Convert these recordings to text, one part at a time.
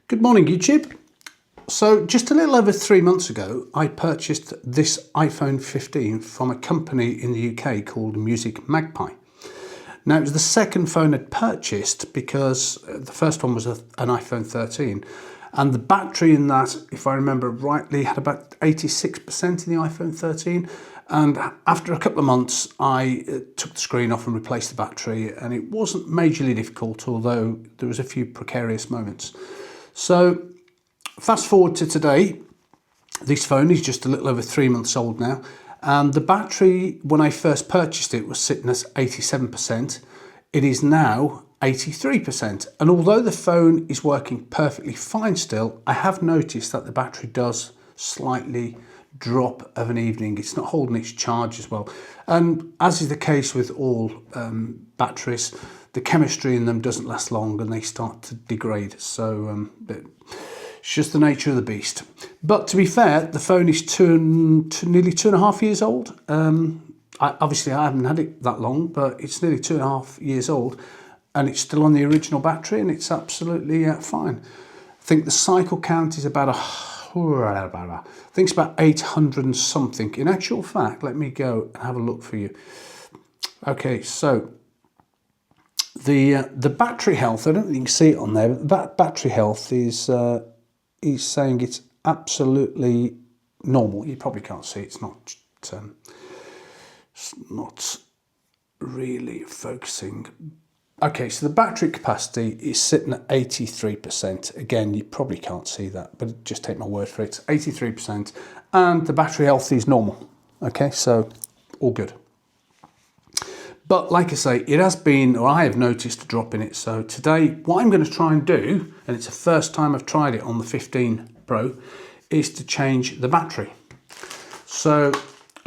Good morning, YouTube. So just a little over 3 months ago, I purchased this iPhone 15 from a company in the UK called Music Magpie. Now, it was the second phone I'd purchased because the first one was an iPhone 13. And the battery in that, if I remember rightly, had about 86% in the iPhone 13. And after a couple of months, I took the screen off and replaced the battery. And it wasn't majorly difficult, although there was a few precarious moments. So fast forward to today, this phone is just a little over 3 months old now. And the battery, when I first purchased it, was sitting at 87%. It is now 83%. And although the phone is working perfectly fine still, I have noticed that the battery does slightly drop of an evening. It's not holding its charge as well. And as is the case with all batteries, the chemistry in them doesn't last long and they start to degrade. So it's just the nature of the beast. But to be fair, the phone is nearly 2.5 years old. Obviously, I haven't had it that long, but it's nearly 2.5 years old and it's still on the original battery and it's absolutely fine. I think the cycle count is about I think it's about 800 and something. In actual fact, let me go and have a look for you. Okay, so the battery health, I don't think you can see it on there, but that battery health is saying it's absolutely normal. You probably can't see it. It's not really focusing. Okay, so the battery capacity is sitting at 83%. Again, you probably can't see that, but just take my word for it. It's 83%, and the battery health is normal. Okay, so all good. But like I say, it has been, or I have noticed a drop in it. So today, what I'm going to try and do, and it's the first time I've tried it on the 15 Pro, is to change the battery. So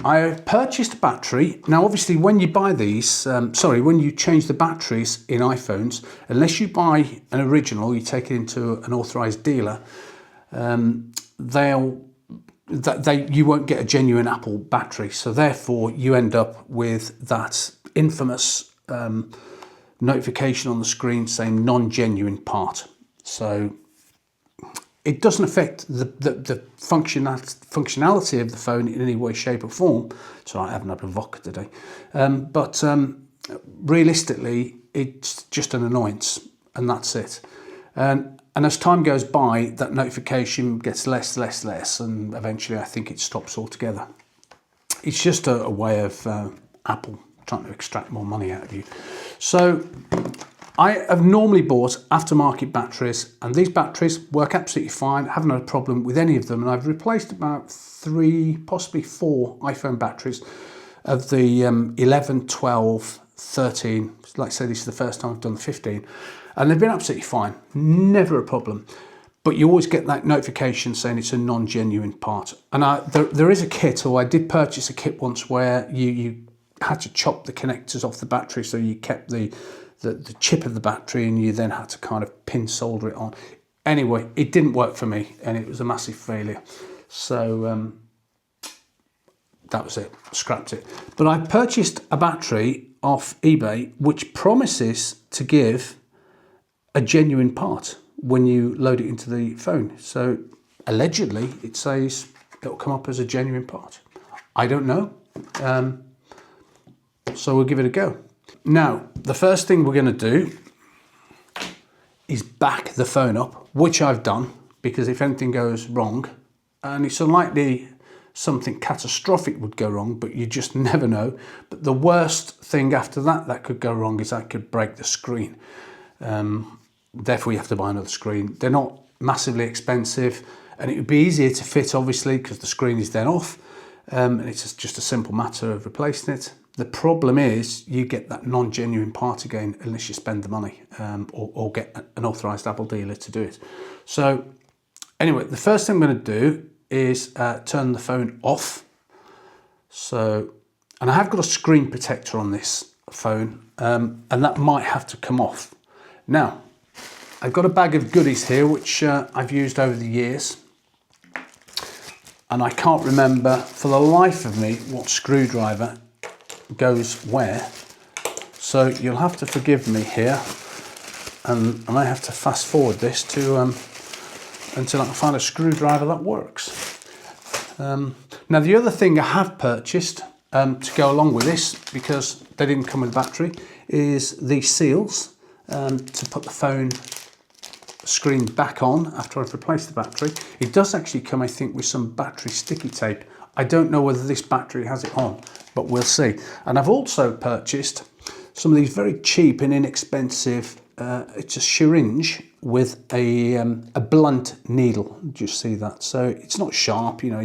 I purchased a battery. Now, obviously, when you buy these, when you change the batteries in iPhones, unless you buy an original, you take it into an authorised dealer, you won't get a genuine Apple battery. So therefore, you end up with that infamous notification on the screen saying non-genuine part. So it doesn't affect the functionality of the phone in any way, shape or form. So I haven't had a vodka today. But realistically, it's just an annoyance and that's it. And as time goes by, that notification gets less, and eventually I think it stops altogether. It's just a way of Apple trying to extract more money out of you. So I have normally bought aftermarket batteries, and these batteries work absolutely fine. I haven't had a problem with any of them, and I've replaced about 3, possibly 4 iPhone batteries of the 11, 12, 13. Like I say, this is the first time I've done the 15, and they've been absolutely fine. Never a problem. But you always get that notification saying it's a non-genuine part. And there is a kit, or I did purchase a kit once where you had to chop the connectors off the battery, so you kept the chip of the battery and you then had to kind of pin solder it on. Anyway, it didn't work for me and it was a massive failure. So that was it, scrapped it. But I purchased a battery off eBay which promises to give a genuine part when you load it into the phone. So allegedly it says it'll come up as a genuine part. I don't know. So we'll give it a go. Now, the first thing we're going to do is back the phone up, which I've done, because if anything goes wrong, and it's unlikely something catastrophic would go wrong, but you just never know. But the worst thing after that could go wrong is I could break the screen. Therefore, you have to buy another screen. They're not massively expensive, and it would be easier to fit, obviously, because the screen is then off, and it's just a simple matter of replacing it. The problem is you get that non-genuine part again unless you spend the money or get an authorised Apple dealer to do it. So anyway, the first thing I'm going to do is turn the phone off. So, and I have got a screen protector on this phone, and that might have to come off. Now, I've got a bag of goodies here which I've used over the years. And I can't remember for the life of me what screwdriver goes where, so you'll have to forgive me here, and I have to fast forward this to until I can find a screwdriver that works. Now the other thing I have purchased to go along with this, because they didn't come with a battery, is these seals to put the phone screen back on after I've replaced the battery. It does actually come, I think, with some battery sticky tape. I don't know whether this battery has it on, but we'll see. And I've also purchased some of these very cheap and inexpensive, it's a syringe with a blunt needle. Did you see that? So it's not sharp, you know,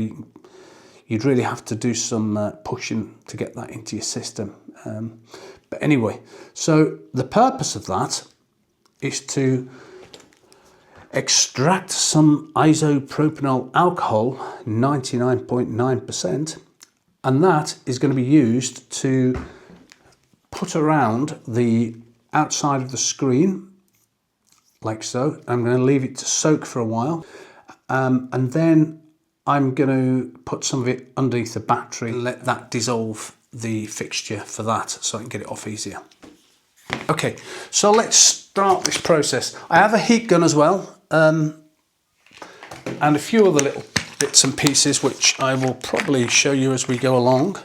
you'd really have to do some pushing to get that into your system. But anyway, so the purpose of that is to extract some isopropanol alcohol, 99.9%, and that is going to be used to put around the outside of the screen, like so. I'm going to leave it to soak for a while, and then I'm going to put some of it underneath the battery and let that dissolve the fixture for that, so I can get it off easier. Okay, so let's start this process. I have a heat gun as well, and a few other little bits and pieces which I will probably show you as we go along.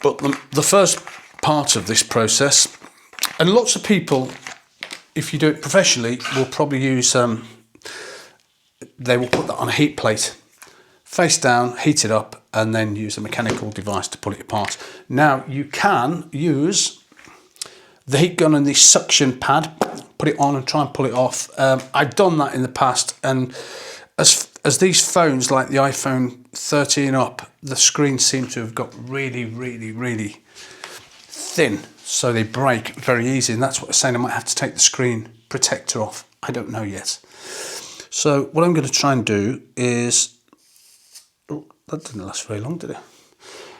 But the first part of this process, and lots of people, if you do it professionally, will probably use, they will put that on a heat plate, face down, heat it up, and then use a mechanical device to pull it apart. Now you can use the heat gun and the suction pad, put it on and try and pull it off. I've done that in the past, and as these phones, like the iPhone 13 up, the screens seem to have got really, really, really thin, so they break very easy, and that's what I'm saying. I might have to take the screen protector off. I don't know yet. So what I'm going to try and do is, oh, that didn't last very long, did it?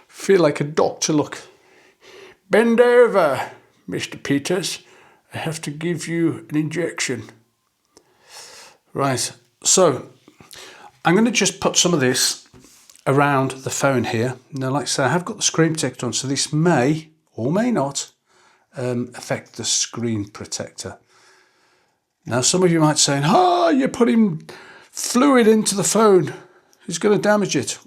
Feel like a doctor, look. Bend over, Mr. Peters. I have to give you an injection. Right, so I'm going to just put some of this around the phone here. Now, like I say, I have got the screen protector on, so this may or may not affect the screen protector. Now, some of you might say, you're putting fluid into the phone. It's going to damage it.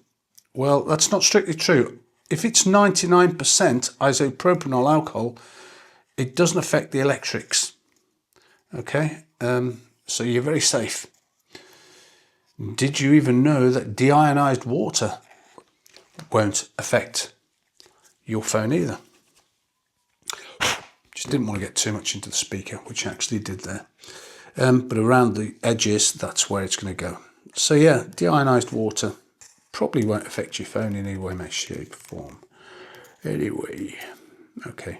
Well, that's not strictly true. If it's 99% isopropanol alcohol, it doesn't affect the electrics. Okay, so you're very safe. Did you even know that deionized water won't affect your phone either? Just didn't want to get too much into the speaker, which I actually did there. But around the edges, that's where it's going to go. So yeah, deionized water probably won't affect your phone in any way, shape, or form. Anyway, okay.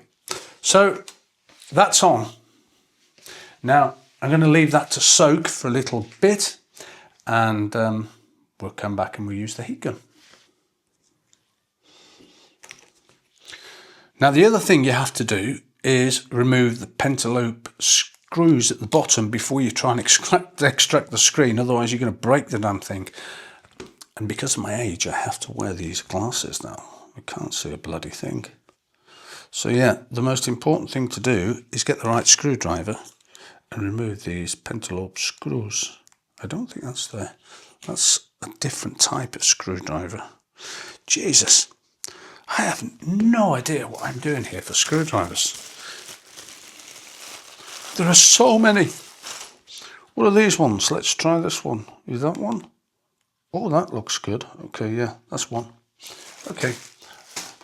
So that's on. Now I'm going to leave that to soak for a little bit, and we'll come back and we'll use the heat gun. Now the other thing you have to do is remove the pentalobe screws at the bottom before you try and extract the screen, otherwise you're going to break the damn thing. And because of my age, I have to wear these glasses now. I can't see a bloody thing. So yeah, the most important thing to do is get the right screwdriver and remove these pentalobe screws. I don't think that's there. That's a different type of screwdriver. Jesus, I have no idea what I'm doing here for screwdrivers. There are so many. What are these ones? Let's try this one. Is that one? Oh, that looks good. Okay, yeah, that's one. Okay.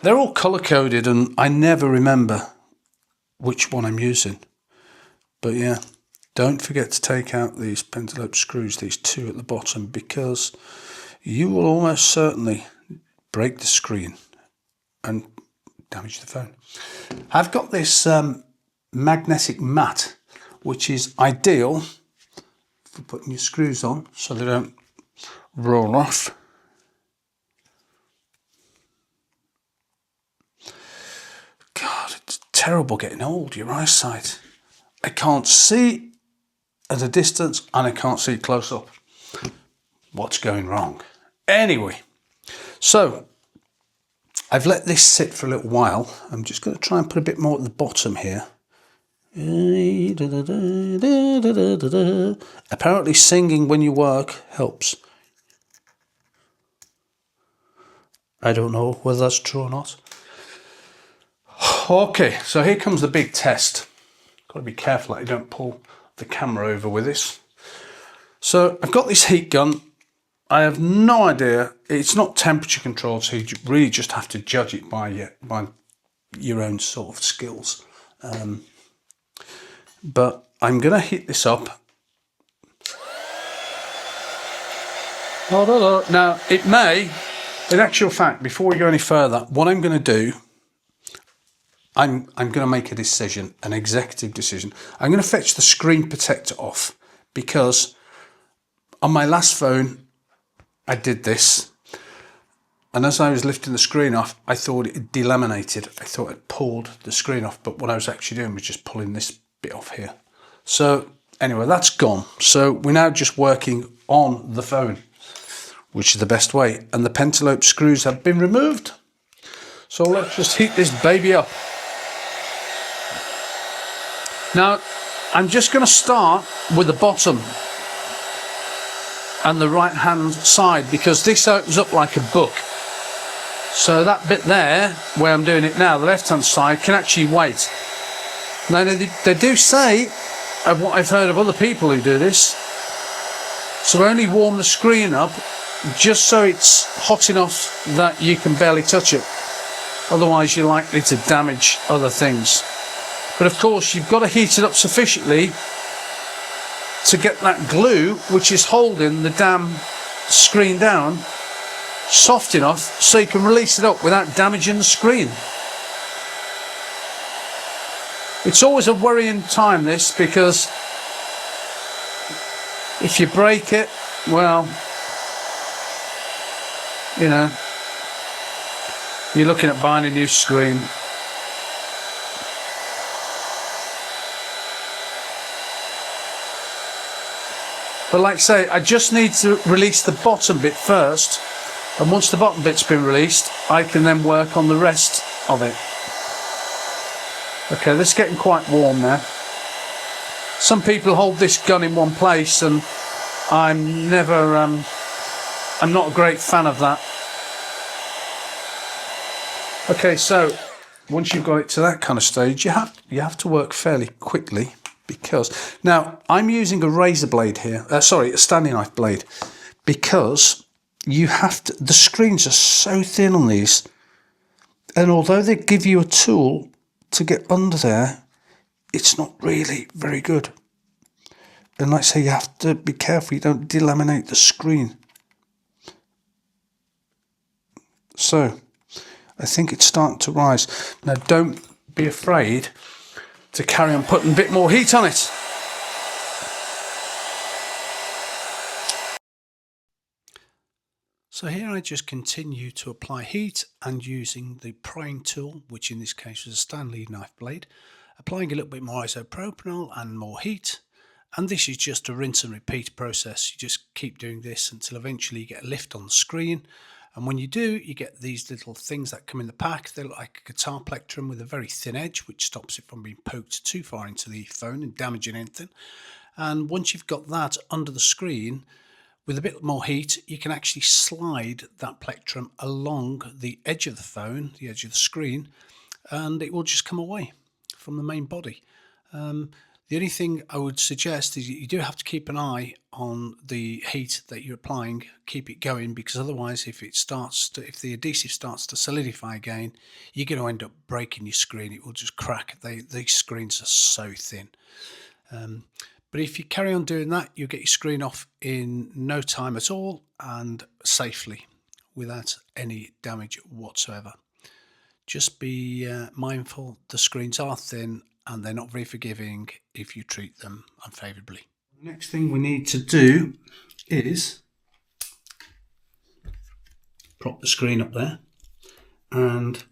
They're all colour-coded and I never remember which one I'm using. But yeah, don't forget to take out these pentalobe screws, these two at the bottom, because you will almost certainly break the screen and damage the phone. I've got this magnetic mat, which is ideal for putting your screws on so they don't roll off. God, it's terrible getting old, your eyesight. I can't see at a distance and I can't see close up. What's going wrong? Anyway, so I've let this sit for a little while. I'm just going to try and put a bit more at the bottom here. Apparently singing when you work helps. I don't know whether that's true or not. Okay, so here comes the big test. Got to be careful that you don't pull the camera over with this. So I've got this heat gun. I have no idea. It's not temperature controlled, so you really just have to judge it by your own sort of skills. But I'm going to heat this up. Now, it may, in actual fact, before we go any further, what I'm going to do, I'm going to make a decision, an executive decision. I'm going to fetch the screen protector off because on my last phone, I did this. And as I was lifting the screen off, I thought it delaminated. I thought it pulled the screen off, but what I was actually doing was just pulling this bit off here. So anyway, that's gone. So we're now just working on the phone, which is the best way. And the pentalobe screws have been removed. So let's just heat this baby up. Now, I'm just going to start with the bottom and the right hand side because this opens up like a book. So that bit there, where I'm doing it now, the left hand side, can actually wait. Now they do say, of what I've heard of other people who do this, so only warm the screen up just so it's hot enough that you can barely touch it. Otherwise you're likely to damage other things. But of course you've got to heat it up sufficiently to get that glue, which is holding the damn screen down, soft enough so you can release it up without damaging the screen. It's always a worrying time, this, because if you break it, well, you know, you're looking at buying a new screen. But like I say, I just need to release the bottom bit first, and once the bottom bit's been released, I can then work on the rest of it. Okay, this is getting quite warm now. Some people hold this gun in one place, and I'm not a great fan of that. Okay, so once you've got it to that kind of stage, you have to work fairly quickly. Because now I'm using a razor blade here, a Stanley knife blade, because you have to, the screens are so thin on these, and although they give you a tool to get under there, it's not really very good. And like I say, you have to be careful you don't delaminate the screen. So I think it's starting to rise. Now don't be afraid to carry on putting a bit more heat on it. So here I just continue to apply heat and using the prying tool, which in this case was a Stanley knife blade, applying a little bit more isopropanol and more heat. And this is just a rinse and repeat process. You just keep doing this until eventually you get a lift on the screen. And when you do, you get these little things that come in the pack. They look like a guitar plectrum with a very thin edge, which stops it from being poked too far into the phone and damaging anything. And once you've got that under the screen, with a bit more heat, you can actually slide that plectrum along the edge of the phone, the edge of the screen, and it will just come away from the main body. The only thing I would suggest is you do have to keep an eye on the heat that you're applying, keep it going, because otherwise if the adhesive starts to solidify again, you're going to end up breaking your screen. It will just crack. These screens are so thin. But if you carry on doing that, you'll get your screen off in no time at all and safely without any damage whatsoever. Just be mindful the screens are thin and they're not very forgiving if you treat them unfavourably. Next thing we need to do is prop the screen up there, and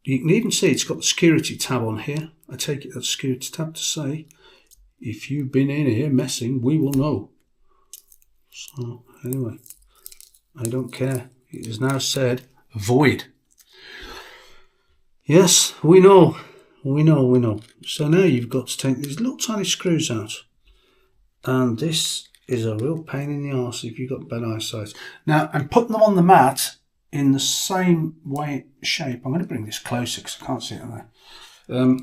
you can even see it's got the security tab on here. I take it that's security tab to say, if you've been in here messing, we will know. So anyway, I don't care. It is now said void. Yes, we know. We know. So now you've got to take these little tiny screws out. And this is a real pain in the arse if you've got bad eyesight. Now, I'm putting them on the mat in the same shape. I'm going to bring this closer because I can't see it there.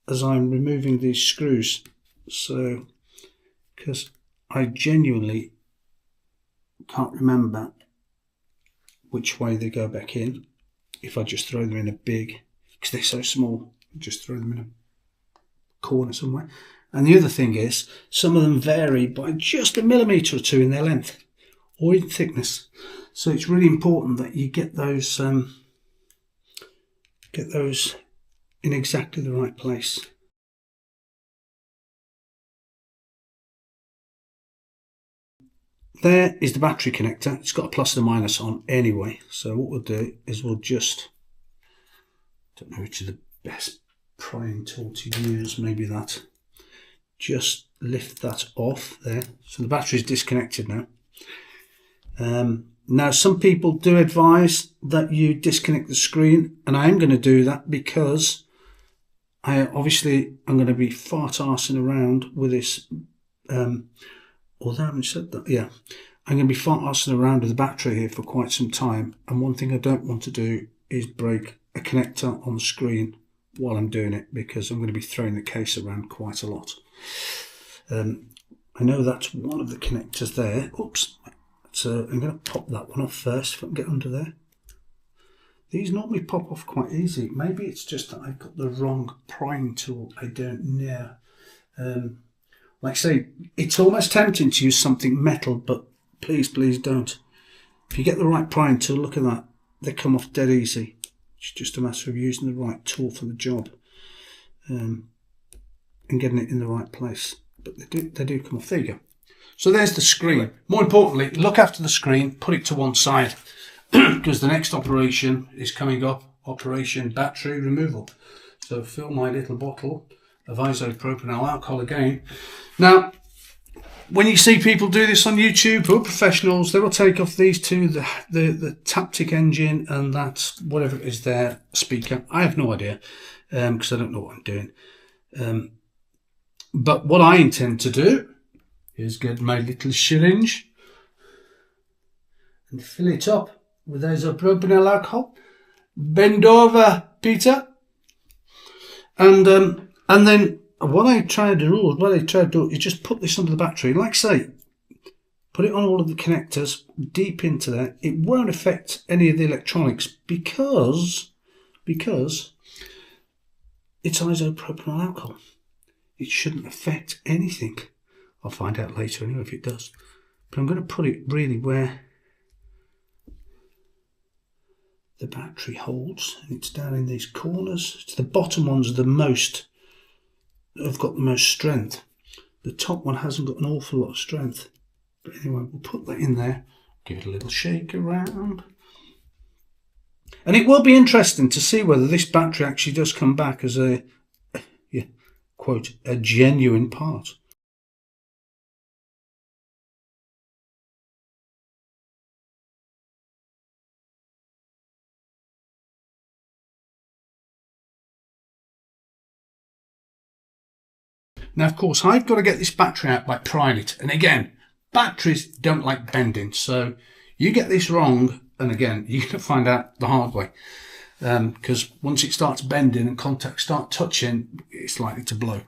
As I'm removing these screws. So, because I genuinely can't remember which way they go back in. If I just throw them in a big, because they're so small, just throw them in a corner somewhere. And the other thing is, some of them vary by just a millimetre or two in their length or in thickness. So it's really important that you get those in exactly the right place. There is the battery connector. It's got a plus and a minus on anyway. So what we'll do is we'll just, don't know which is the best prying tool to use, maybe that. Just lift that off there. So the battery is disconnected now. Now some people do advise that you disconnect the screen, and I am going to do that because I'm going to be fart-arsing around with this. Although I haven't said that, yeah. I'm going to be fart-arsing around with the battery here for quite some time, and one thing I don't want to do is break a connector on the screen while I'm doing it, because I'm going to be throwing the case around quite a lot. I know that's one of the connectors there. Oops. So I'm going to pop that one off first if I can get under there. These normally pop off quite easy. Maybe it's just that I've got the wrong prying tool. I don't know. Like I say, it's almost tempting to use something metal, but please don't. If you get the right prying tool, look at that. They come off dead easy. It's just a matter of using the right tool for the job and getting it in the right place. But they do come off. There you go. So there's the screen. More importantly, look after the screen, put it to one side, because the next operation is coming up, Operation Battery Removal. So fill my little bottle of isopropyl alcohol again. Now, when you see people do this on YouTube, who are professionals, they will take off these two, the Taptic engine and that, whatever it is there, speaker. I have no idea, because I don't know what I'm doing. But what I intend to do is get my little syringe and fill it up with isopropyl alcohol. Bend over, Peter. And then what I try to do is just put this under the battery. Like I say, put it on all of the connectors, deep into there. It won't affect any of the electronics because it's isopropyl alcohol. It shouldn't affect anything. I'll find out later anyway if it does. But I'm going to put it really where the battery holds. And it's down in these corners. It's the bottom ones are have got the most strength. The top one hasn't got an awful lot of strength. But anyway, we'll put that in there. Give it a little shake around. And it will be interesting to see whether this battery actually does come back as a, quote, a genuine part. Now, of course, I've got to get this battery out by prying it. And again, batteries don't like bending. So you get this wrong, and again, you're going to find out the hard way. Because once it starts bending and contacts start touching, it's likely to blow.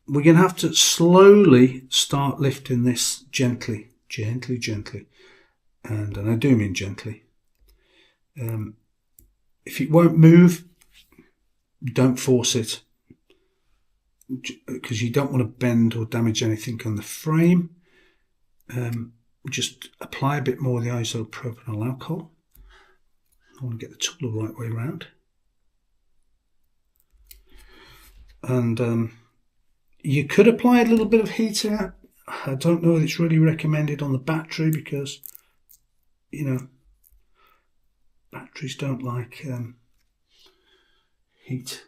We're going to have to slowly start lifting this gently. And I do mean gently. If it won't move, don't force it, because you don't want to bend or damage anything on the frame. Just apply a bit more of the isopropyl alcohol. I want to get the tool the right way around. And you could apply a little bit of heat here. I don't know if it's really recommended on the battery because, batteries don't like heat.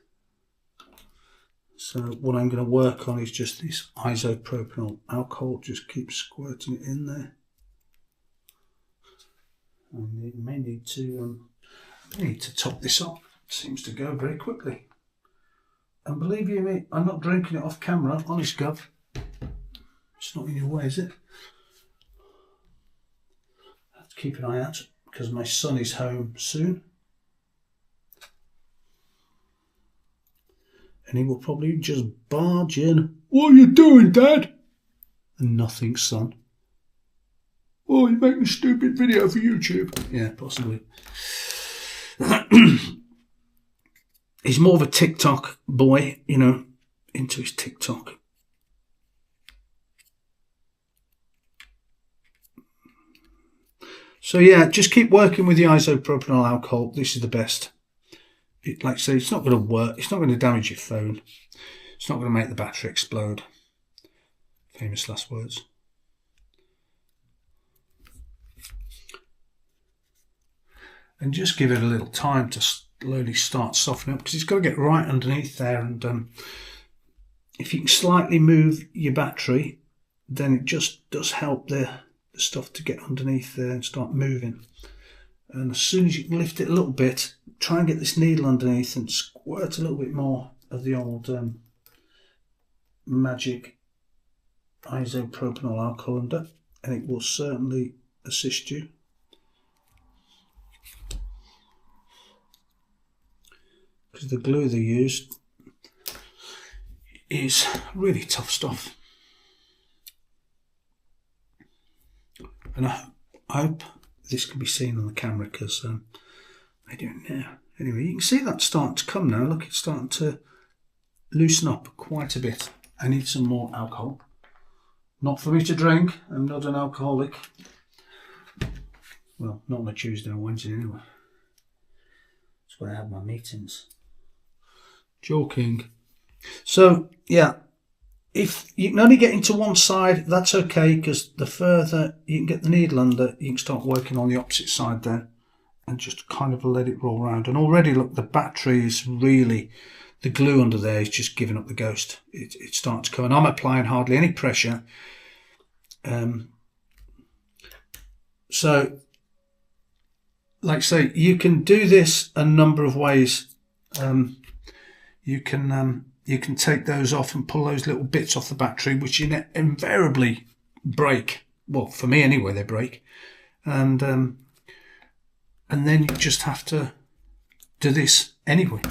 So what I'm going to work on is just this isopropyl alcohol. Just keep squirting it in there. And you may need to top this up. It seems to go very quickly. And believe you me, I'm not drinking it off camera, honest Gov. It's not in your way, is it? I have to keep an eye out because my son is home soon. And he will probably just barge in. What are you doing, Dad? And nothing, son. Oh, you're making a stupid video for YouTube. Yeah, possibly. He's more of a TikTok boy, you know, into his TikTok. So yeah, just keep working with the isopropanol alcohol. This is the best. Like I say, it's not going to work. It's not going to damage your phone. It's not going to make the battery explode. Famous last words. And just give it a little time to slowly start softening up, because it's got to get right underneath there. And if you can slightly move your battery, then it just does help the stuff to get underneath there and start moving. And as soon as you can lift it a little bit, try and get this needle underneath and squirt a little bit more of the old magic isopropanol alcohol under, and it will certainly assist you. Because the glue they used is really tough stuff. And I hope this can be seen on the camera, because I don't know. Anyway, you can see that starting to come now. Look, it's starting to loosen up quite a bit. I need some more alcohol. Not for me to drink. I'm not an alcoholic. Well, not on a Tuesday or Wednesday anyway. That's where I have my meetings. Joking. So, yeah. If you can only get into one side, that's okay, because the further you can get the needle under, you can start working on the opposite side then, and just kind of let it roll around. And already, look, the battery is really, the glue under there is just giving up the ghost. It's starting to come, and I'm applying hardly any pressure. So, like I say, you can do this a number of ways. You can take those off and pull those little bits off the battery, which invariably break. Well, for me anyway, they break. And then you just have to do this anyway.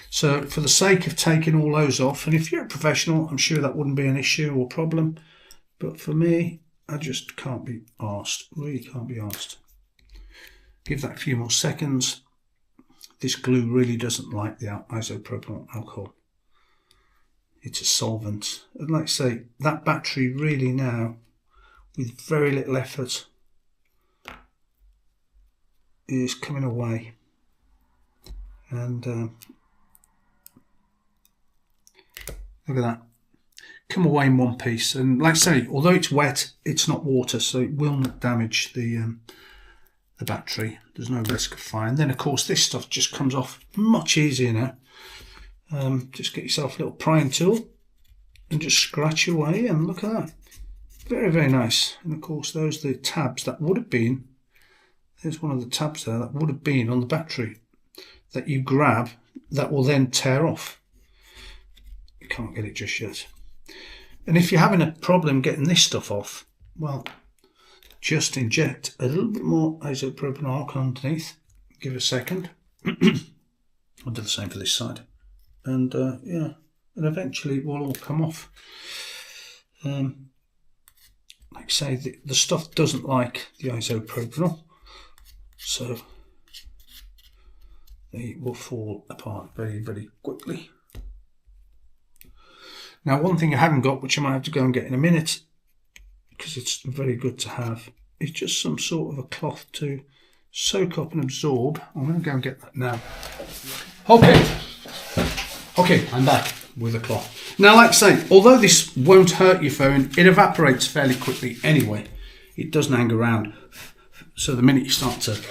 So for the sake of taking all those off, and if you're a professional, I'm sure that wouldn't be an issue or problem. But for me, I just can't be arsed. Really can't be arsed. Give that a few more seconds. This glue really doesn't like the isopropanol alcohol. It's a solvent. And like I say, that battery really now, with very little effort, is coming away. And look at that. Come away in one piece. And like I say, although it's wet, it's not water, so it will not damage the battery. There's no risk of fire. And then, of course, this stuff just comes off much easier now. Just get yourself a little prying tool and just scratch away, and look at that. Very, very nice. And of course, those are the tabs that would have been, there's one of the tabs there that would have been on the battery that you grab, that will then tear off. You can't get it just yet. And if you're having a problem getting this stuff off, well, just inject a little bit more isopropanol alcohol underneath. Give it a second. I'll do the same for this side. And yeah, and eventually it will all come off. Like I say, the stuff doesn't like the isopropanol, so they will fall apart very, very quickly. Now, one thing I haven't got, which I might have to go and get in a minute, because it's very good to have, is just some sort of a cloth to soak up and absorb. I'm going to go and get that now. Okay, I'm back with a cloth. Now, like I say, although this won't hurt your phone, it evaporates fairly quickly anyway. It doesn't hang around. So the minute you start to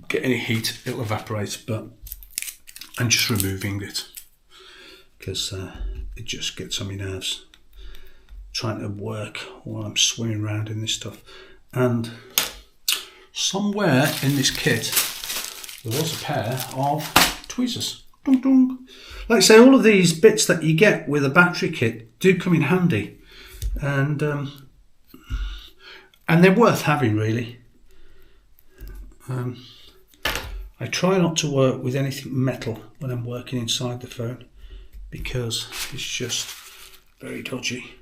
get any heat, it'll evaporate. But I'm just removing it because it just gets on my nerves trying to work while I'm swimming around in this stuff. And somewhere in this kit, there was a pair of tweezers. Dong, dong. Like I say, all of these bits that you get with a battery kit do come in handy, and they're worth having, really. I try not to work with anything metal when I'm working inside the phone because it's just very dodgy.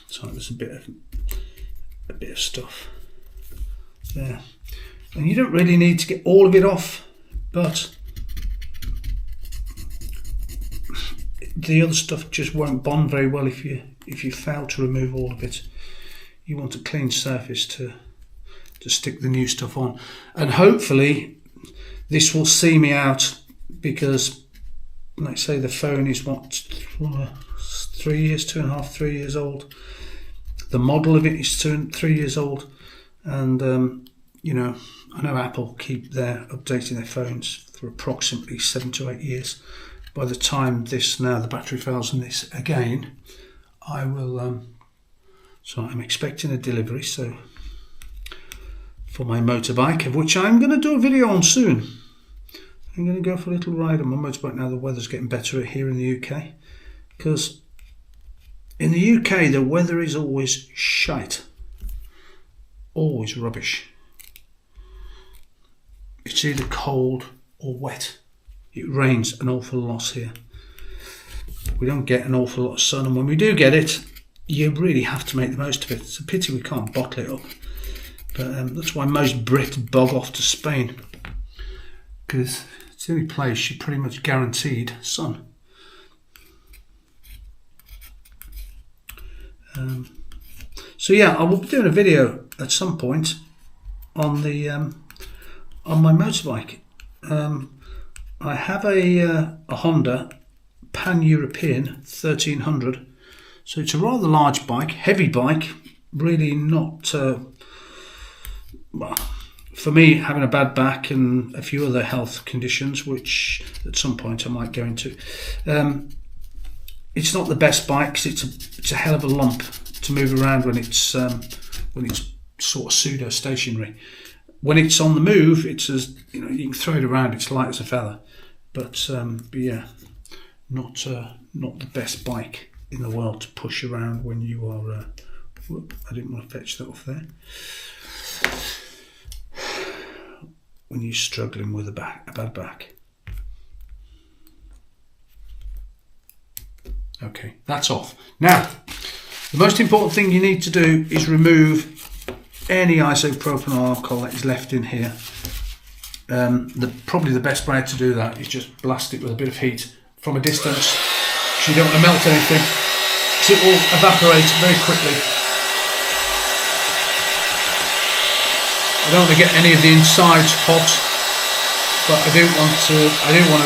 So there's a bit of stuff there, and you don't really need to get all of it off, but the other stuff just won't bond very well if you fail to remove all of it. You want a clean surface to stick the new stuff on, and hopefully this will see me out, because let's say the phone is what, 3 years, 2.5, 3 years old. The model of it is 3 years old, and you know, I know Apple keep updating their phones for approximately 7 to 8 years. By the time the battery fails on this again, I will. So I'm expecting a delivery. So for my motorbike, of which I'm going to do a video on soon. I'm going to go for a little ride on my motorbike now the weather's getting better here in the UK, because in the UK the weather is always shite, always rubbish. It's either cold or wet. It rains an awful lot here. We don't get an awful lot of sun, and when we do get it, you really have to make the most of it. It's a pity we can't bottle it up, but that's why most Brits bog off to Spain, because it's the only place you're pretty much guaranteed sun. So yeah, I will be doing a video at some point on my motorbike. I have a Honda Pan-European 1300, so it's a rather large bike, heavy bike, really not, well, for me, having a bad back and a few other health conditions, which at some point I might go into, it's not the best bike, 'cause it's a hell of a lump to move around when it's sort of pseudo stationary. When it's on the move, it's as, you know, you can throw it around, it's light as a feather. But yeah, not the best bike in the world to push around when you are. I didn't want to fetch that off there. When you're struggling with a bad back. Okay, that's off. Now, the most important thing you need to do is remove any isopropanol alcohol that is left in here. Probably the best way to do that is just blast it with a bit of heat from a distance, because you don't want to melt anything, because it will evaporate very quickly. I don't want to get any of the insides hot, but I do want to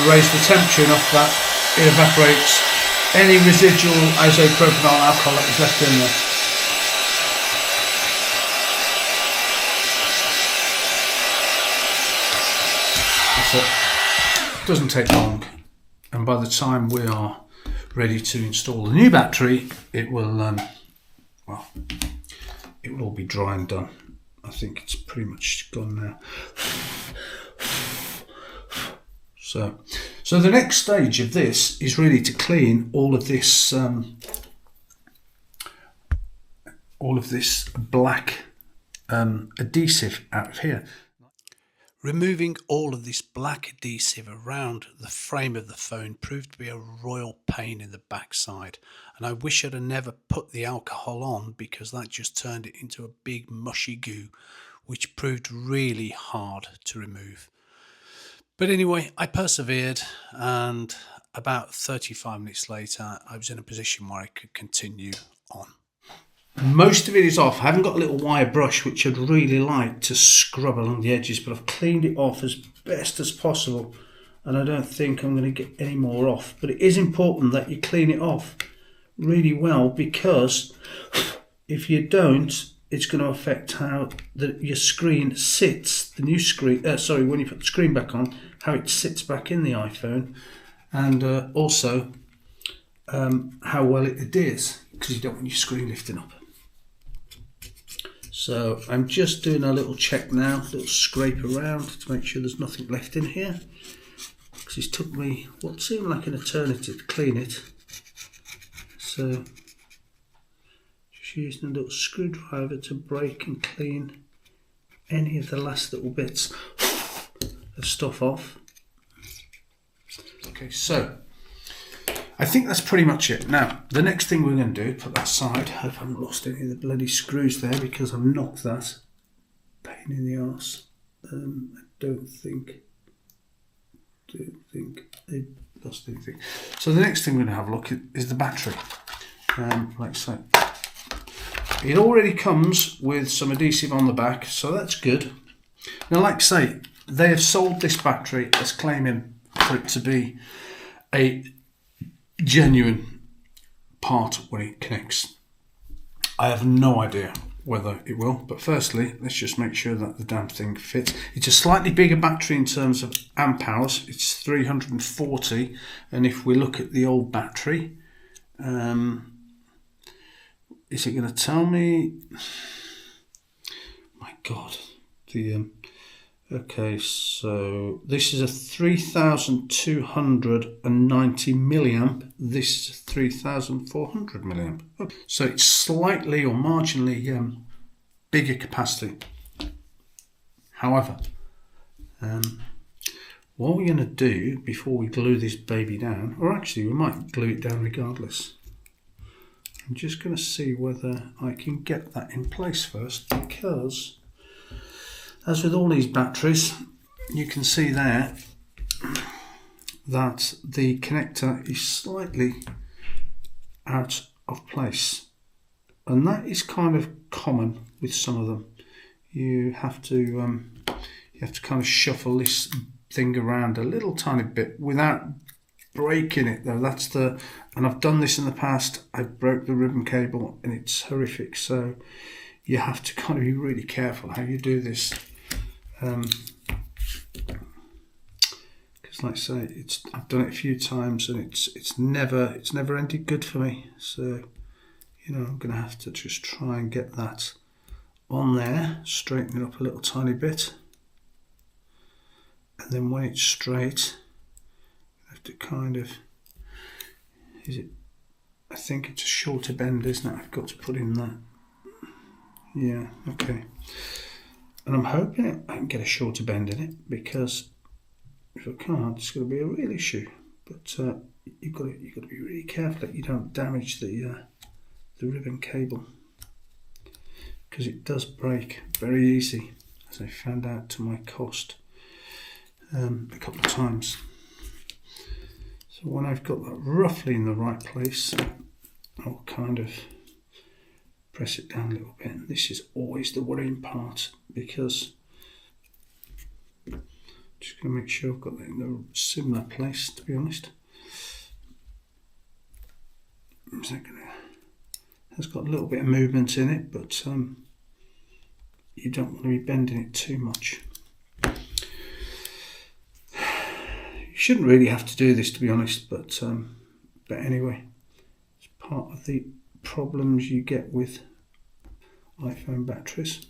raise the temperature enough that it evaporates any residual isopropanol alcohol that is left in there. It doesn't take long, and by the time we are ready to install the new battery, it will all be dry and done. I think it's pretty much gone now. So the next stage of this is really to clean all of this black adhesive out of here. Removing all of this black adhesive around the frame of the phone proved to be a royal pain in the backside, and I wish I'd have never put the alcohol on, because that just turned it into a big mushy goo, which proved really hard to remove. But anyway, I persevered, and about 35 minutes later I was in a position where I could continue on. Most of it is off. I haven't got a little wire brush, which I'd really like to scrub along the edges, but I've cleaned it off as best as possible, and I don't think I'm going to get any more off. But it is important that you clean it off really well, because if you don't, it's going to affect how your screen sits, the new screen, when you put the screen back on, how it sits back in the iPhone, and also how well it adheres, because you don't want your screen lifting up. So I'm just doing a little check now, a little scrape around to make sure there's nothing left in here. because it took me what seemed like an eternity to clean it. So just using a little screwdriver to break and clean any of the last little bits of stuff off. Okay, so I think that's pretty much it. Now, the next thing we're going to do, put that aside. I hope I haven't lost any of the bloody screws there because I've knocked that. Pain in the arse. I don't think I lost anything. So the next thing we're going to have a look at is the battery. Like so. It already comes with some adhesive on the back, so that's good. Now, like I say, they have sold this battery as claiming for it to be a genuine part when it connects. I have no idea whether it will, but firstly, let's just make sure that the damn thing fits. It's a slightly bigger battery in terms of amp hours. It's 340, and if we look at the old battery, is it going to tell me? My God, okay, so this is a 3290 milliamp. This is 3400 milliamp. Okay. So it's slightly or marginally bigger capacity. However, what we're going to do before we glue this baby down, or actually we might glue it down regardless. I'm just going to see whether I can get that in place first, because as with all these batteries, you can see there that the connector is slightly out of place, and that is kind of common with some of them. You have to kind of shuffle this thing around a little tiny bit without breaking it, though. And I've done this in the past. I broke the ribbon cable and it's horrific, so you have to kind of be really careful how you do this. Because like I say, I've done it a few times and it's never ended good for me. So I'm going to have to just try and get that on there, straighten it up a little tiny bit, and then when it's straight, I have to kind of, I think it's a shorter bend, isn't it? I've got to put in that. Yeah, okay. And I'm hoping I can get a shorter bend in it, because if I can't, it's going to be a real issue. But you've got to be really careful that you don't damage the ribbon cable, because it does break very easy, as I found out to my cost a couple of times. So when I've got that roughly in the right place, I'll kind of press it down a little bit. And this is always the worrying part, because I'm just going to make sure I've got that in a similar place, to be honest. It's got a little bit of movement in it, but you don't want to be bending it too much. You shouldn't really have to do this, to be honest, but anyway, it's part of the problems you get with iPhone batteries.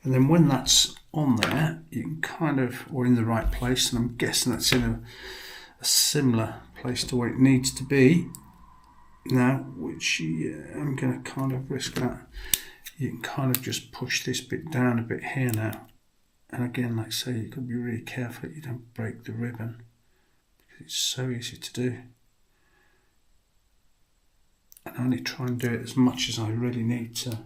And then when that's on there, you can kind of, or in the right place, and I'm guessing that's in a similar place to where it needs to be now, which I'm going to kind of risk that. You can kind of just push this bit down a bit here now, and again, like I say, you've got to be really careful that you don't break the ribbon, because it's so easy to do. And I only try and do it as much as I really need to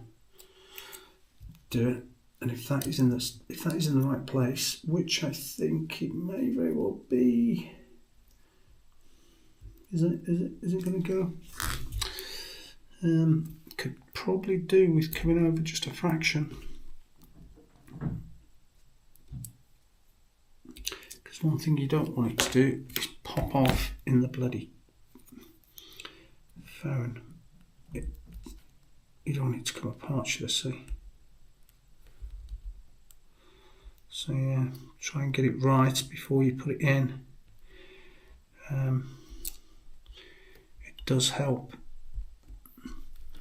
do it. And if that is in the right place, which I think it may very well be, is it going to go? Could probably do with coming over just a fraction. Because one thing you don't want it to do is pop off in the bloody phone. You don't want it to come apart, should I say. So yeah, try and get it right before you put it in. It does help.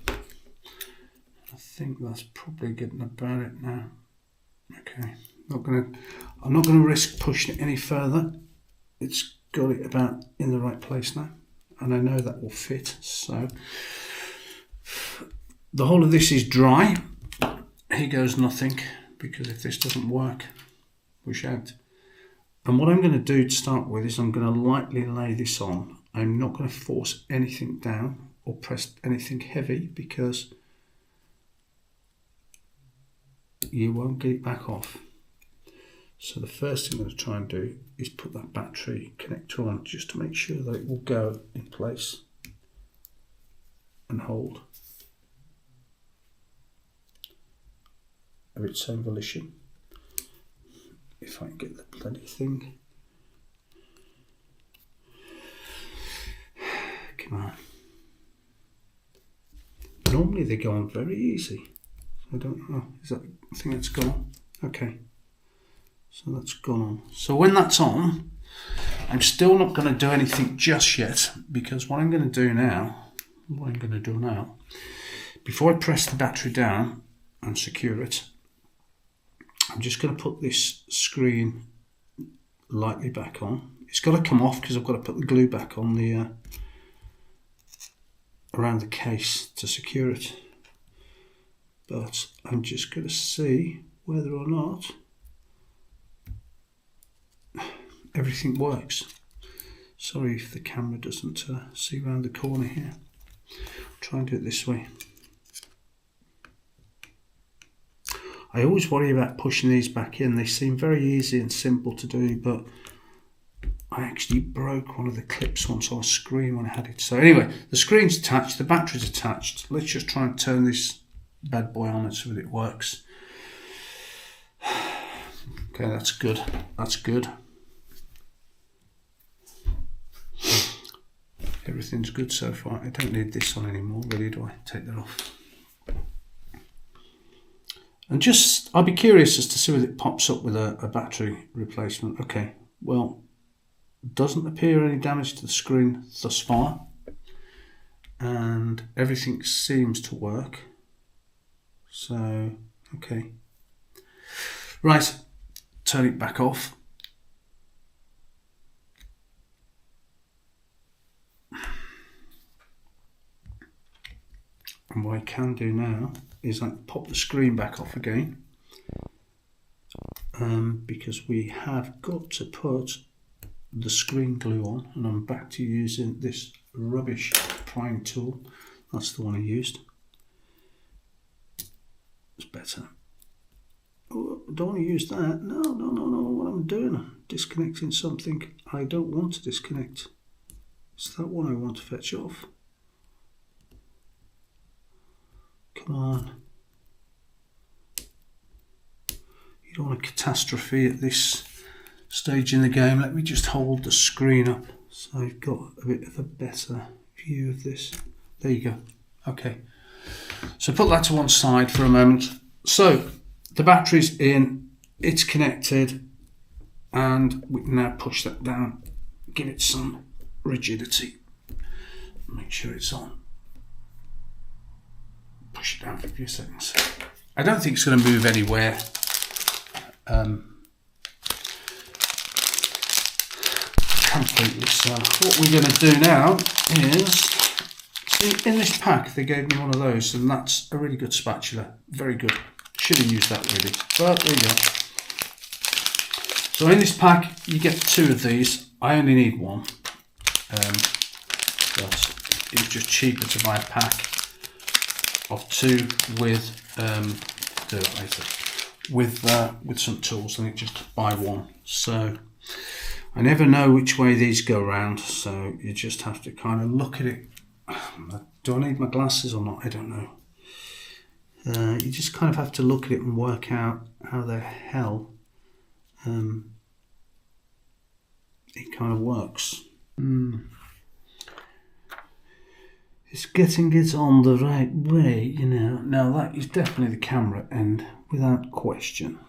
I think that's probably getting about it now. Okay, I'm not gonna risk pushing it any further. It's got it about in the right place now, and I know that will fit. So the whole of this is dry. Here goes nothing, because if this doesn't work, push out. And what I'm going to do to start with is I'm going to lightly lay this on. I'm not going to force anything down or press anything heavy, because you won't get it back off. So the first thing I'm going to try and do is put that battery connector on, just to make sure that it will go in place and hold of its own volition. If I can get the bloody thing. Come on. Normally they go on very easy. I don't know. Is that? I think that's gone. Okay. So that's gone on. So when that's on, I'm still not going to do anything just yet, because what I'm going to do now, before I press the battery down and secure it, I'm just going to put this screen lightly back on. It's got to come off because I've got to put the glue back on the around the case to secure it. But I'm just going to see whether or not everything works. Sorry if the camera doesn't see around the corner here. I'll try and do it this way. I always worry about pushing these back in. They seem very easy and simple to do, but I actually broke one of the clips once on a screen when I had it. So anyway, the screen's attached, the battery's attached. Let's just try and turn this bad boy on and see if it works. Okay, that's good. That's good. Everything's good so far. I don't need this on anymore, really, do I? Take that off. And just, I'll be curious as to see whether it pops up with a battery replacement. Okay, well, doesn't appear any damage to the screen thus far, and everything seems to work. So, okay. Right, turn it back off. And what I can do now is I can pop the screen back off again, because we have got to put the screen glue on, and I'm back to using this rubbish prying tool. That's the one I used. It's better. Oh, I don't want to use that. No. What I'm doing, I'm disconnecting something I don't want to disconnect. It's that one I want to fetch off. Come on. You don't want a catastrophe at this stage in the game. Let me just hold the screen up so I've got a bit of a better view of this. There you go. Okay. So put that to one side for a moment. So the battery's in, it's connected, and we can now push that down, give it some rigidity. Make sure it's on. Push it down for a few seconds. I don't think it's going to move anywhere. Completely. So what we're going to do now is, see, in this pack they gave me one of those, and that's a really good spatula. Very good. Should have used that really, but there you go. So in this pack you get 2 of these. I only need 1, but it's just cheaper to buy a pack of 2 with do that later with some tools than just buy 1. So I never know which way these go around, so you just have to kind of look at it. Do I need my glasses or not? I don't know. You just kind of have to look at it and work out how the hell it kind of works. It's getting it on the right way, you know. Now that is definitely the camera end, without question.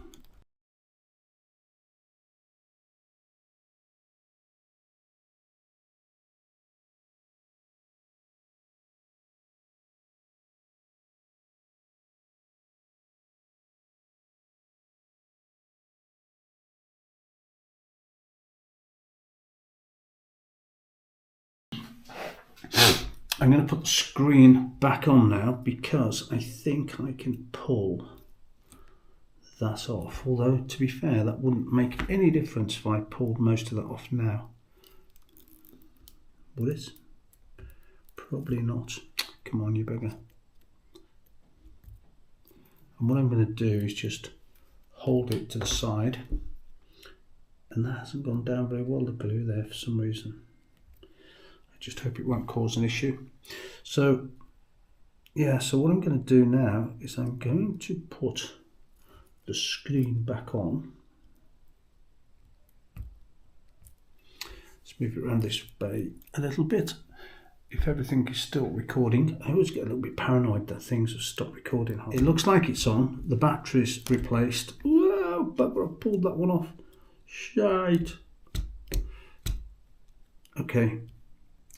I'm going to put the screen back on now because I think I can pull that off. Although, to be fair, that wouldn't make any difference if I pulled most of that off now. Would it? Probably not. Come on, you beggar. And what I'm going to do is just hold it to the side. And that hasn't gone down very well, the glue there, for some reason. I just hope it won't cause an issue. So, yeah, so what I'm going to do now is I'm going to put the screen back on. Let's move it around this way a little bit. If everything is still recording, I always get a little bit paranoid that things have stopped recording. It looks like it's on. The battery's replaced. Whoa, bugger, I pulled that one off. Shite. Okay,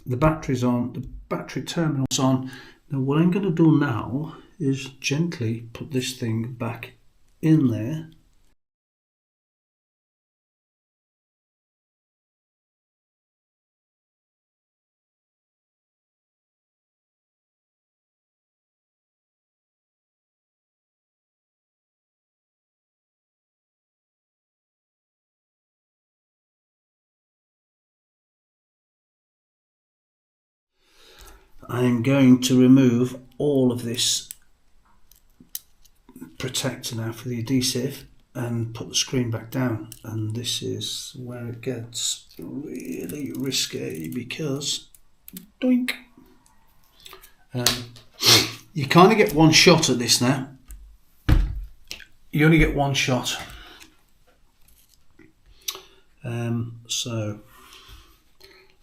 the battery's on. The battery terminal's on. Now what I'm going to do now is gently put this thing back in there. I'm going to remove all of this protector now for the adhesive and put the screen back down, and this is where it gets really risky because doink, you kind of get one shot at this now. You only get one shot. So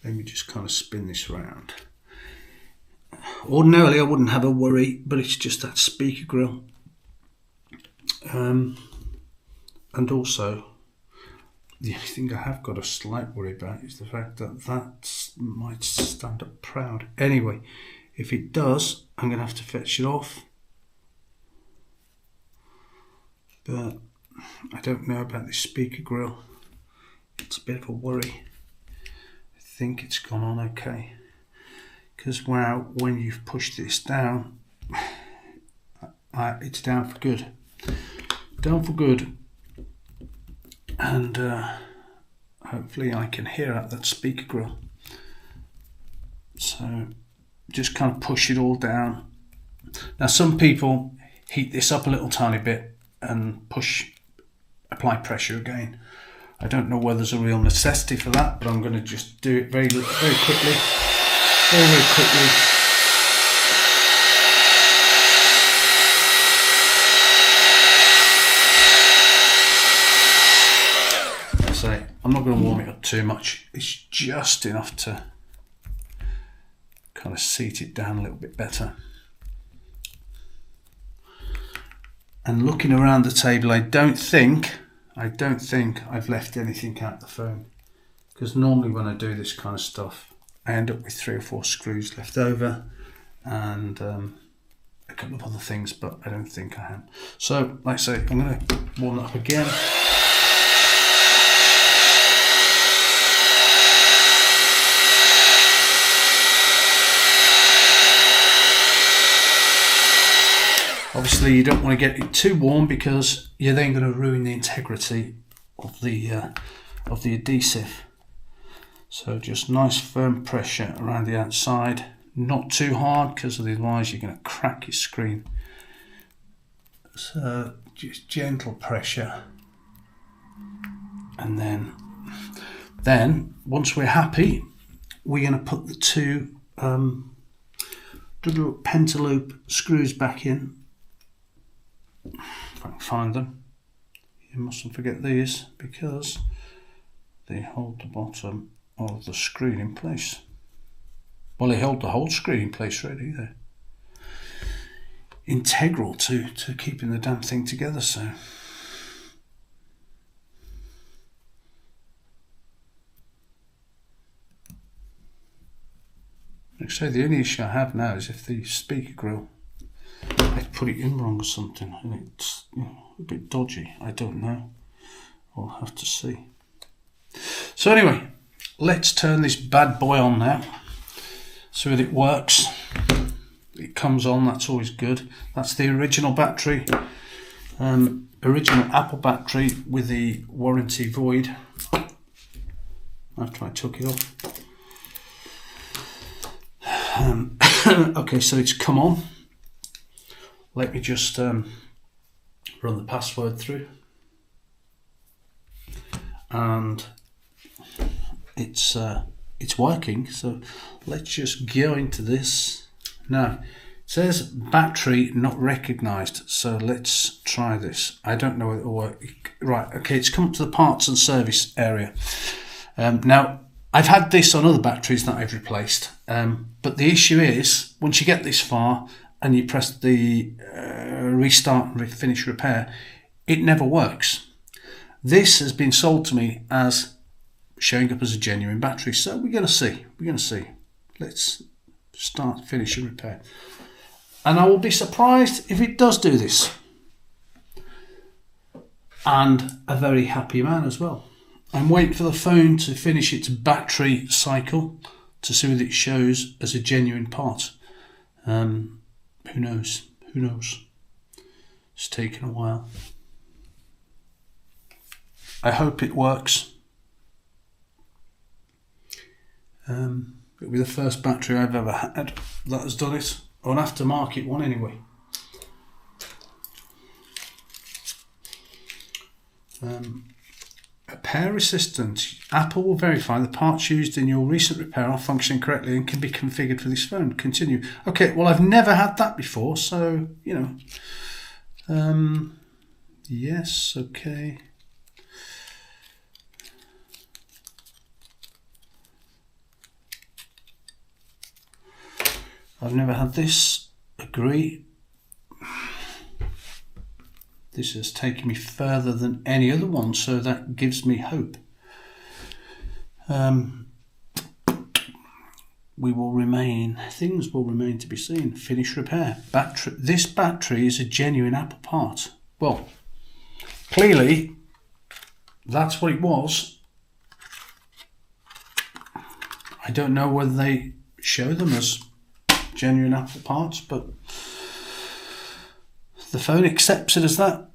let me just kind of spin this round. Ordinarily I wouldn't have a worry, but it's just that speaker grill. And also, the only thing I have got a slight worry about is the fact that that might stand up proud. Anyway, if it does, I'm going to have to fetch it off. But I don't know about this speaker grill. It's a bit of a worry. I think it's gone on okay. Because when you've pushed this down, it's down for good. Down for good. And hopefully I can hear out that speaker grill. So just kind of push it all down. Now some people heat this up a little tiny bit and apply pressure again. I don't know whether there's a real necessity for that, but I'm going to just do it very quickly. Very quickly. So I'm not going to warm it up too much. It's just enough to kind of seat it down a little bit better. And looking around the table, I don't think I've left anything out the phone, because normally when I do this kind of stuff I end up with 3 or 4 screws left over and a couple of other things, but I don't think I have. So like I say, I'm going to warm that up again. Obviously you don't want to get it too warm because you're then going to ruin the integrity of the adhesive. So just nice firm pressure around the outside, not too hard because otherwise you're going to crack your screen. So just gentle pressure, and then once we're happy, we're going to put the 2 pentaloop screws back in. If I can find them. You mustn't forget these because they hold the bottom of the screen in place. Well, they hold the whole screen in place really. They're integral to keeping the damn thing together. So like I say, the only issue I have now is if the speaker grill, I put it in wrong or something and it's a bit dodgy. I don't know. We'll have to see. So anyway, let's turn this bad boy on now. so that it works. It comes on, that's always good. That's the original battery, original Apple battery with the warranty void. After I took it off. Okay, so it's come on. Let me just run the password through, and it's working. So let's just go into this now. It says battery not recognized, so let's try this. I don't know whether it will work. Right, okay, it's come to the parts and service area. Now, I've had this on other batteries that I've replaced, but the issue is, once you get this far and you press the restart and finish repair, it never works. This has been sold to me as showing up as a genuine battery, so we're going to see. Let's start, finish and repair. And I will be surprised if it does do this. And a very happy man as well. I'm waiting for the phone to finish its battery cycle to see whether it shows as a genuine part. Who knows? It's taken a while. I hope it works. It'll be the first battery I've ever had that has done it, or an aftermarket one anyway. Repair resistant. Apple will verify the parts used in your recent repair are functioning correctly and can be configured for this phone. Continue. Okay, well, I've never had that before, so, you know. Yes, okay. I've never had this. Agree. This has taken me further than any other one, so that gives me hope. Things will remain to be seen. Finish repair. Battery. This battery is a genuine Apple part. Well, clearly, that's what it was. I don't know whether they show them as genuine Apple parts, but the phone accepts it as that.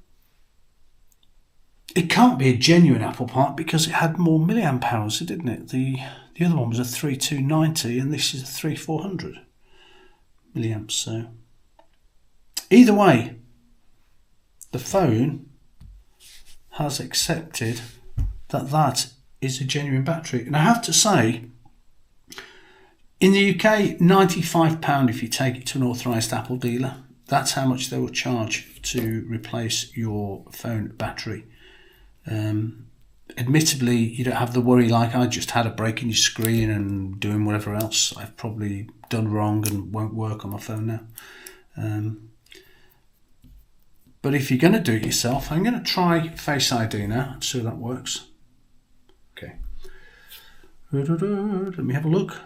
It can't be a genuine Apple part because it had more milliamp hours, didn't it? The other one was a 3290 and this is a 3400 milliamps. So either way, the phone has accepted that that is a genuine battery. And I have to say, in the UK, £95 if you take it to an authorised Apple dealer. That's how much they will charge to replace your phone battery. Admittedly, you don't have the worry like I just had of breaking your screen and doing whatever else I've probably done wrong and won't work on my phone now. But if you're going to do it yourself, I'm going to try Face ID now and see how that works. Okay. Let me have a look.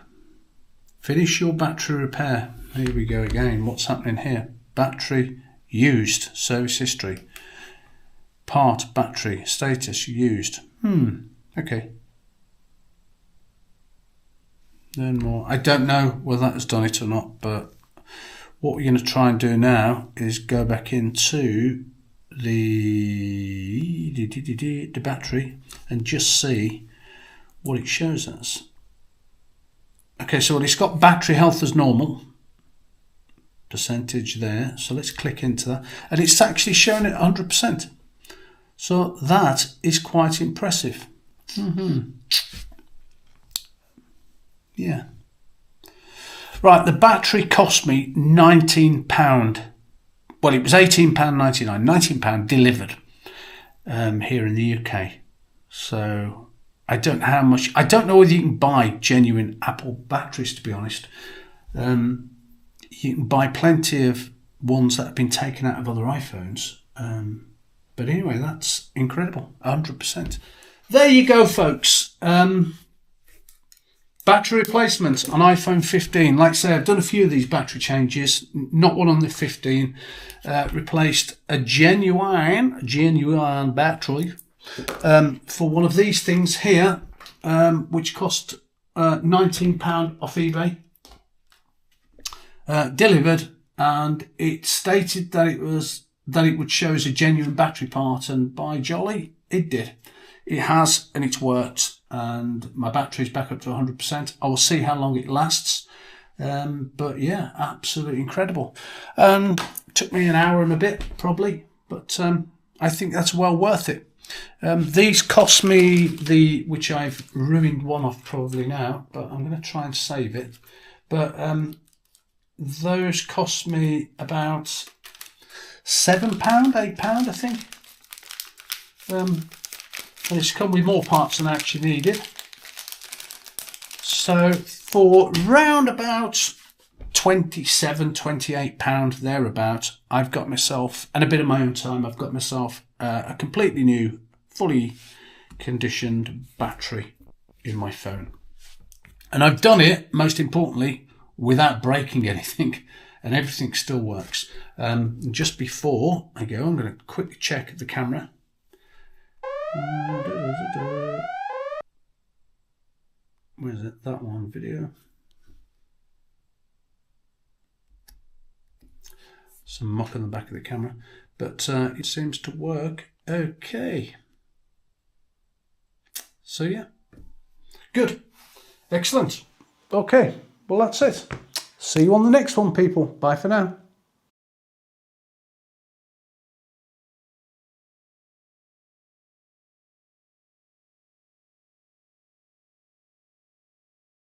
Finish your battery repair. Here we go again. What's happening here? Battery used. Service history. Part battery. Status used. Okay. Then more. I don't know whether that has done it or not, but what we're going to try and do now is go back into the battery and just see what it shows us. Okay, so it's got battery health as normal. Percentage there. So let's click into that. And it's actually showing it 100%. So that is quite impressive. Yeah. Right, the battery cost me £19. Well, it was £18.99. £19 delivered here in the UK. So I don't know how much. I don't know whether you can buy genuine Apple batteries, to be honest. You can buy plenty of ones that have been taken out of other iPhones. But anyway, that's incredible. 100%. There you go, folks. Battery replacement on iPhone 15. Like I say, I've done a few of these battery changes. Not one on the 15. Replaced a genuine battery for one of these things here, which cost £19 off eBay. delivered, and it stated that it would show as a genuine battery part, and by jolly, it did. It has, and it's worked, and my battery's back up to 100%. I will see how long it lasts. But yeah, absolutely incredible. Took me an hour and a bit probably, but I think that's well worth it. These cost me which I've ruined one off probably now, but I'm going to try and save it. But those cost me about £7, £8, I think. And it's come with more parts than I actually needed. So for round about £27, £28 thereabout, I've got myself, and a bit of my own time, I've got myself a completely new, fully conditioned battery in my phone. And I've done it, most importantly, without breaking anything, and everything still works. Just before I go, I'm going to quickly check the camera. Where is it? That one video. Some muck on the back of the camera, but it seems to work okay. So yeah, good, excellent. Okay, well that's it. See you on the next one, people. Bye for now.